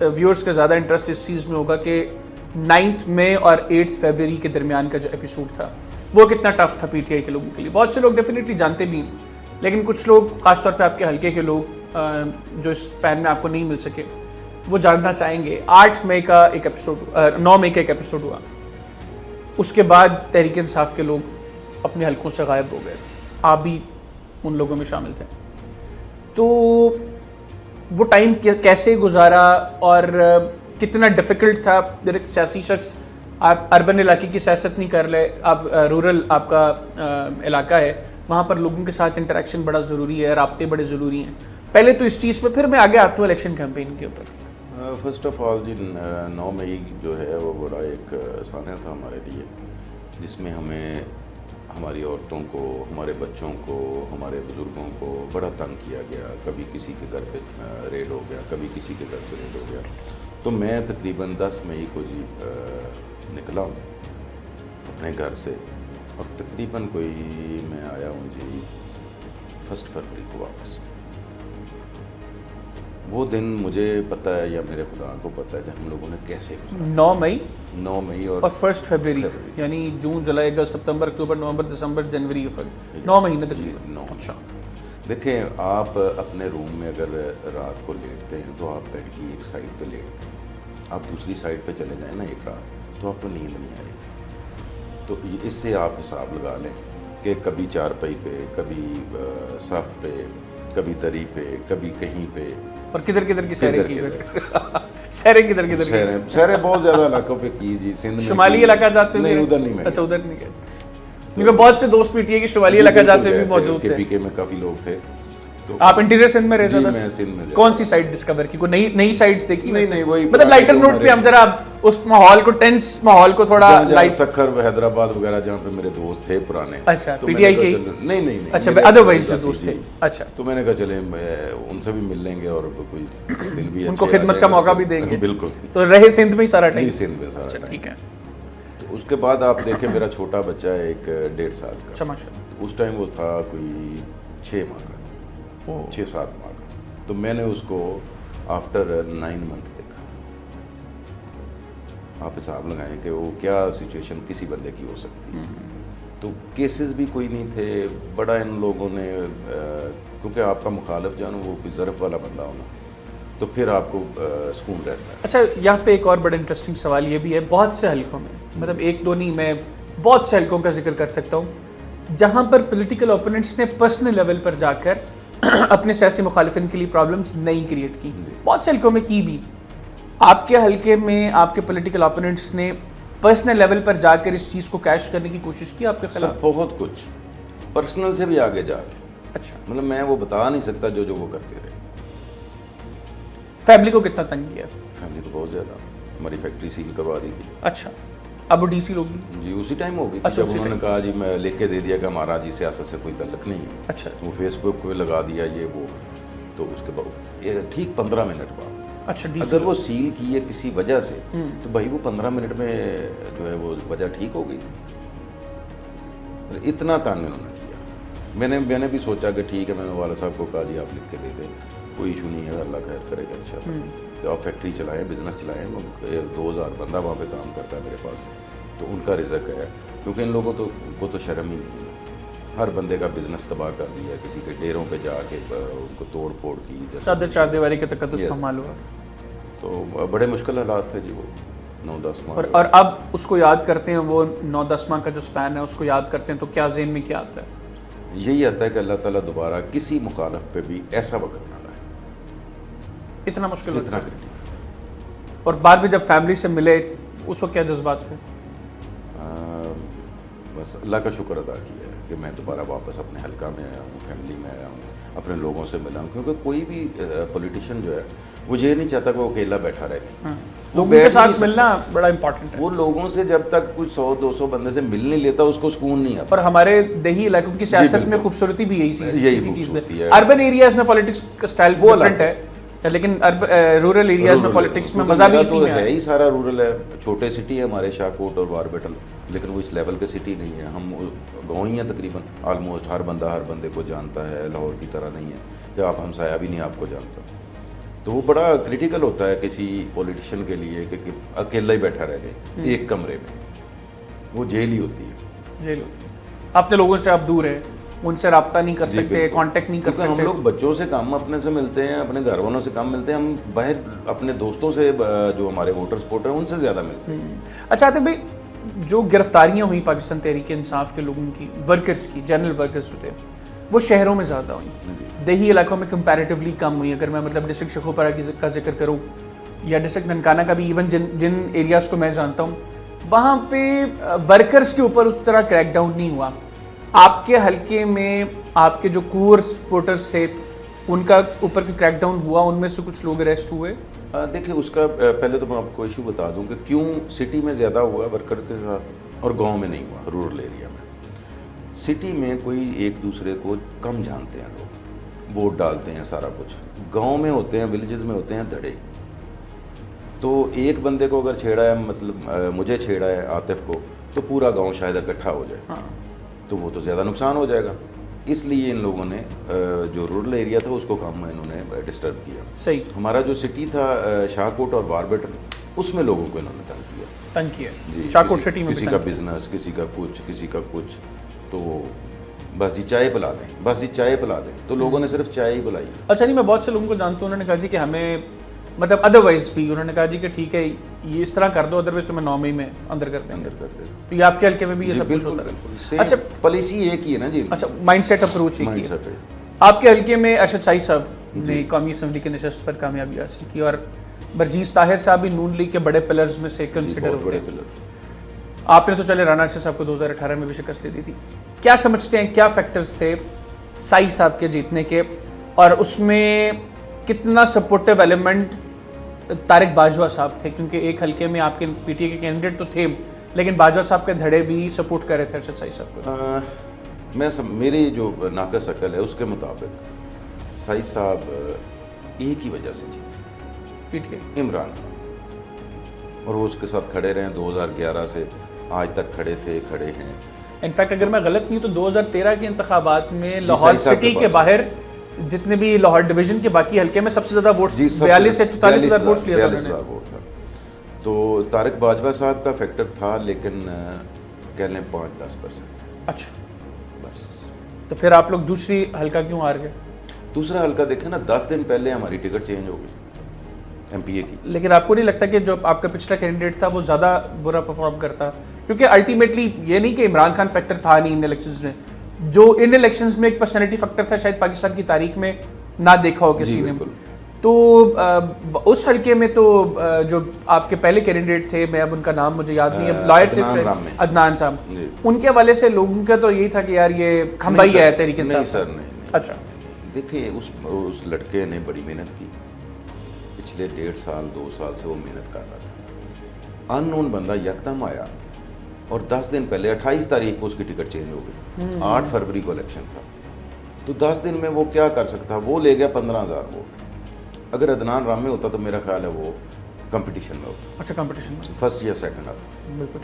Viewers का ज़्यादा interest इस चीज़ में होगा कि 9 मई और 8 फरवरी के दरमियान का जो एपिसोड था वो कितना टफ था पीटीआई के लोगों के लिए। बहुत से लोग डेफिनेटली जानते भी हैं, लेकिन कुछ लोग खासतौर पे आपके हल्के के लोग जो इस पैन में आपको नहीं मिल सके वो जानना चाहेंगे। 8 मई का एक एपिसोड 9 मई का एक एपिसोड हुआ, उसके बाद तहरीक इंसाफ के लोग अपने हल्कों से गायब हो गए, आप भी उन लोगों में शामिल थे। तो वो टाइम कैसे गुजारा और कितना डिफ़िकल्ट था? एक सियासी शख्स, आप अर्बन इलाके की सियासत नहीं कर रहे, आप रूरल आपका इलाका है, वहाँ पर लोगों के साथ इंटरेक्शन बड़ा ज़रूरी है, राब्ते बड़े ज़रूरी हैं। पहले तो इस चीज़ पे, फिर मैं आगे आता हूँ इलेक्शन कैंपेन के ऊपर। फर्स्ट ऑफ ऑल जी 9 मई जो है वो बड़ा एक सानिया था हमारे लिए, जिसमें हमें हमारी औरतों को, हमारे बच्चों को, हमारे बुज़ुर्गों को बड़ा तंग किया गया। कभी किसी के घर पे रेड हो गया, कभी किसी के घर पे रेड हो गया। तो मैं तकरीबन 10 मई को जी निकला हूँ अपने घर से, और तकरीबन कोई मैं आया हूँ जी 1 फरवरी को वापस। वो दिन मुझे पता है या मेरे खुदा को पता है कि हम लोगों ने कैसे 9 मई 9 मई और 1 फरवरी, यानी जून, जुलाई, अगस्त, सितंबर, अक्टूबर, नवंबर, दिसंबर, जनवरी, फरवरी, 9 महीने तकरीबन। 9। अच्छा, देखें, आप अपने रूम में अगर रात को लेटते हैं तो आप बेड की एक साइड पे लेटते हैं, आप दूसरी साइड पे चले जाएं ना एक रात, तो आपको नींद नहीं आएगी। तो इससे आप हिसाब लगा लें कि कभी चारपाई पे, कभी सफ़ पे, कभी दरी पे, कभी कहीं पे, और किधर किधर की सैरें की सैरें किधर किधर सैरें बहुत ज़्यादा इलाकों पे की जी। सिंध में शुमाली इलाका जाते हैं? नहीं, उधर नहीं मैं। अच्छा, उधर नहीं गए। क्योंकि बहुत से दोस्त पीटीआई के शुमाली इलाका जाते हुए भी मौजूद थे। केपीके में काफ़ी लोग थे। तो आप इंटीरियर सिंध में रहते थे? मैं सिंध में। कौन सी साइड डिस्कवर की? कोई नई साइड्स देखी? नहीं, वही मतलब लाइटर नोट पे हम जरा उस माहौल को, टेंस माहौल को थोड़ा लाइट। सखर, हैदराबाद वगैरह जहाँ पे मेरे दोस्त थे पुराने। अच्छा, पीटीआई के? नहीं। अच्छा, अदरवाइज जो दोस्त थे। अच्छा, तो मैंने कहा चले उनसे भी मिल लेंगे और कोई दिल भी उनको खिदमत का मौका भी देंगे। बिल्कुल। तो रहे सिंध में ही सारा टाइम? सिंध में सारा टाइम। ठीक है। तो उसके बाद आप देखें, मेरा छोटा बच्चा है एक 1.5 साल का। अच्छा, माशाल्लाह। उस टाइम वो था कोई 6 माह का, 6-7 माह का। तो मैंने उसको आफ्टर 9 मंथ देखा। आप हिसाब लगाएं कि वो क्या सिचुएशन किसी बंदे की हो सकती है। तो केसेस भी कोई नहीं थे। बड़ा इन लोगों ने क्योंकि आपका मुखालिफ जानो वो कोई ज़रफ़ वाला बंदा होना, तो फिर आपको सुकून रहता है। अच्छा, यहाँ पे एक और बड़ा इंटरेस्टिंग सवाल ये भी है, बहुत से हल्कों में, मतलब एक दो नहीं, मैं बहुत से हल्कों का जिक्र कर सकता हूँ जहाँ पर पॉलिटिकल ओपोनेंट्स ने पर्सनल लेवल पर जाकर अपने सियासी मुखालिफिन के लिए प्रॉब्लम्स नहीं क्रिएट की, बहुत से हल्कों में की भी। आपके हल्के में आपके पॉलिटिकल ओपोनेंट्स ने पर्सनल लेवल पर जाकर इस चीज़ को कैश करने की कोशिश की आपके खिलाफ? बहुत कुछ, पर्सनल से भी आगे जाके। अच्छा, मतलब मैं वो बता नहीं सकता जो वो करते रहे। फैमिली को कितना तंग किया? फैमिली को बहुत ज़्यादा। हमारी फैक्ट्री सील करवा दी गई। अच्छा, अब वो डीसी लोग जी उसी टाइम हो गई। अच्छा, जब उन्होंने कहा जी मैं लिख के दे दिया कि हमारा जी सियासत से कोई तल्लुक नहीं है। अच्छा, वो फेसबुक पे लगा दिया ये वो। तो उसके बाद ठीक 15 मिनट बाद, अच्छा, अगर वो सील की है किसी वजह से, तो भाई वो 15 मिनट में जो है वो वजह ठीक हो गई थी। इतना तंग उन्होंने किया। मैंने भी सोचा कि ठीक है, मैंने वाला साहब को कहा जी आप लिख के दे दें, कोई इशू नहीं है, अल्लाह खैर करेगा इंशाल्लाह। तो आप फैक्ट्री चलाएं, बिजनेस चलाएं। 2000 बंदा वहाँ पे काम करता है मेरे पास, तो उनका रिज़्क है। क्योंकि इन लोगों को तो शर्म ही नहीं है। हर बंदे का बिजनेस तबाह कर दिया, किसी के डेरों पे जाके उनको तोड़ फोड़ की, जैसे चार दीवारी के तकद्दुस का माल हुआ। तो बड़े मुश्किल हालात थे जी वो 9-10 माह। और अब उसको याद करते हैं, वो 9-10 माह का जो स्पैन है उसको याद करते हैं, तो क्या ज़हन में क्या आता है? यही आता है कि अल्लाह ताला दोबारा किसी मुखालिफ पे भी ऐसा वक्त ना लाए। इतना मुश्किल, इतना क्रिटिकल। और बाद में जब फैमिली से मिले उस वक्त क्या जज्बात थे? बस अल्लाह का शुक्र अदा किया है कि मैं दोबारा वापस अपने हल्का में आया हूँ, फैमिली में आया हूँ, अपने लोगों से मिला हूँ। क्योंकि कोई भी पॉलिटिशियन जो है वो ये नहीं चाहता कि वो अकेला बैठा रहे। लोगों के साथ मिलना बड़ा इंपॉर्टेंट है। वो लोगों से जब तक कुछ 100-200 बंदे से मिल नहीं लेता उसको सुकून नहीं आता। और हमारे देही इलाकों की सियासत में खूबसूरती भी यही चीज़ में। अर्बन एरियाज में पॉलिटिक्स का स्टाइल वो डिफरेंट है, लेकिन रूरल एरियाज में पॉलिटिक्स में मजा भी इसी में है ही। सारा रूरल है, छोटे सिटी है हमारे शाहकोट और वारबेटल, लेकिन वो इस लेवल के सिटी नहीं है। हम गाँव ही हैं तकरीबन, ऑलमोस्ट हर बंदा हर बंदे को जानता है। लाहौर की तरह नहीं है कि आप हमसाया भी नहीं आपको जानता। तो वो बड़ा क्रिटिकल होता है किसी पॉलिटिशियन के लिए कि अकेला ही बैठा रह जाए एक कमरे में, वो जेल ही होती है। जेल होती है, अपने लोगों से आप दूर है, उनसे रब्ता नहीं कर जी, सकते, बिल्कुल। कांटेक्ट नहीं कर क्योंकि सकते। हम लोग बच्चों से कम अपने से मिलते हैं, अपने घर वालों से कम मिलते हैं, हम बाहर अपने दोस्तों से जो हमारे वोटर सपोर्टर हैं उनसे ज़्यादा मिलते हैं। अच्छा आतिफ भाई, जो गिरफ्तारियां हुई पाकिस्तान तहरीक इंसाफ के लोगों की, वर्कर्स की, जनरल वर्कर्स जो थे, वो शहरों में ज़्यादा हुई, देही इलाकों में कंपैरेटिवली कम हुई। अगर मैं मतलब डिस्ट्रिक्ट शखोपरा का जिक्र करूँ या डिस्ट्रिक्ट ननकाना का भी, इवन जिन एरियाज़ को मैं जानता हूँ, वहाँ पे वर्कर्स के ऊपर उस तरह क्रैकडाउन नहीं हुआ। आपके हलके में आपके जो कोर सपोर्टर्स थे उनका ऊपर भी क्रैकडाउन हुआ, उनमें से कुछ लोग अरेस्ट हुए? देखिए, उसका पहले तो मैं आपको इशू बता दूं कि क्यों सिटी में ज़्यादा हुआ वर्कर के साथ और गांव में नहीं हुआ, रूरल एरिया में। सिटी में कोई एक दूसरे को कम जानते हैं लोग, वोट डालते हैं, सारा कुछ। गांव में होते हैं, विलेजेस में होते हैं धड़े। तो एक बंदे को अगर छेड़ा है, मतलब मुझे छेड़ा है आतिफ को, तो पूरा गांव शायद इकट्ठा हो जाए। हाँ। तो वो तो ज़्यादा नुकसान हो जाएगा। इसलिए इन लोगों ने जो रूरल एरिया था उसको कम इन्होंने डिस्टर्ब किया। सही। हमारा जो सिटी था शाहकोट और बारबेट, उसमें लोगों को इन्होंने तंग किया। जी, शाहकोट सिटी में किसी का बिजनेस, किसी का कुछ, तो बस जी चाय पिला दें, बस जी चाय पिला दें, तो लोगों ने सिर्फ चाय ही पिलाई। अच्छा नहीं, मैं बहुत से लोगों को जानता हूँ, उन्होंने कहा जी कि हमें मतलब अदरवाइज भी उन्होंने कहा जी कि ठीक है ये इस तरह कर दो, अदरवाइज तो मैं 9 मई में अंदर कर देंगे। तो ये आपके हल्के में भी ये सब कुछ होता है? अच्छा, पॉलिसी एक ही है ना जी। अच्छा, माइंडसेट अप्रोच एक ही है। माइंडसेट है। आपके हल्के में अरशद शाही साहब ने कौमी असम्बली के नशस्त पर कामयाबी हासिल की और बरजीज ताहिर साहब भी नून लीग के बड़े पिलर्स में से कंसिडर होते हैं। आपने तो चले राना अरशद साहब को 2018 में भी शिकस्त दे दी थी। क्या समझते हैं, क्या फैक्टर्स थे शाही साहब के जीतने के, और उसमें कितना सपोर्टिव एलिमेंट तारिक बाजवा साहब थे? क्योंकि एक हल्के में आपके पीटीए के कैंडिडेट तो थे, लेकिन बाजवा साहब के धड़े भी सपोर्ट कर रहे थे अरशद शाही साहब को। मेरी जो नाकस अकल है उसके मुताबिक शाही साहब एक ही वजह से जीते, पीटीए, इमरान खान, और वो उसके साथ खड़े रहे 2011 से आज तक खड़े हैं। इनफैक्ट अगर मैं गलत नहीं तो 2013 के इंतखाबात में लाहौर सिटी के बाहर जितने भी लाहौर डिवीजन के बाकी हल्के में सबसे ज़्यादा वोट्स 42 से 44 हज़ार वोट्स लिए थे। तो तारिक बाजवा साहब का फैक्टर था, लेकिन कह लें 5-10%। अच्छा, बस। तो फिर आप लोग दूसरी हल्का क्यों हार गए? दूसरा हल्का देखें ना, 10 दिन पहले हमारी टिकट चेंज हो गई एमपीए की। लेकिन आपको नहीं लगता कि जो आपका पिछला कैंडिडेट था वो ज़्यादा बुरा परफॉर्म करता? क्योंकि अल्टीमेटली ये नहीं कि इमरान खान फैक्टर था नहीं इन इलेक्शंस में, जो इन इलेक्शंस में एक पर्सनैलिटी फैक्टर था, शायद पाकिस्तान की तारीख में ना देखा हो किसी ने। तो उस हल्के में तो जो आपके पहले कैंडिडेट थे, मैं अब उनका नाम मुझे याद नहीं है, लॉयर थे अदनान साहब, उनके हवाले से लोगों का तो यही था कि यार ये खंबा ही है तहरीक इंसाफ। नहीं सर, नहीं। अच्छा, देखिए उस लड़के ने बड़ी मेहनत की, पिछले 1.5 साल 2 साल से वो मेहनत कर रहा था। अननोन बंदा यकदम आया और 10 दिन पहले 28 तारीख को उसकी टिकट चेंज हो गई। 8 फरवरी को इलेक्शन था, तो 10 दिन में वो क्या कर सकता? वो ले गया 15,000 वोट। अगर अदनान राम में होता तो मेरा ख्याल है वो कंपटीशन में होता। अच्छा, कंपटीशन में फर्स्ट या सेकंड आता। बिल्कुल।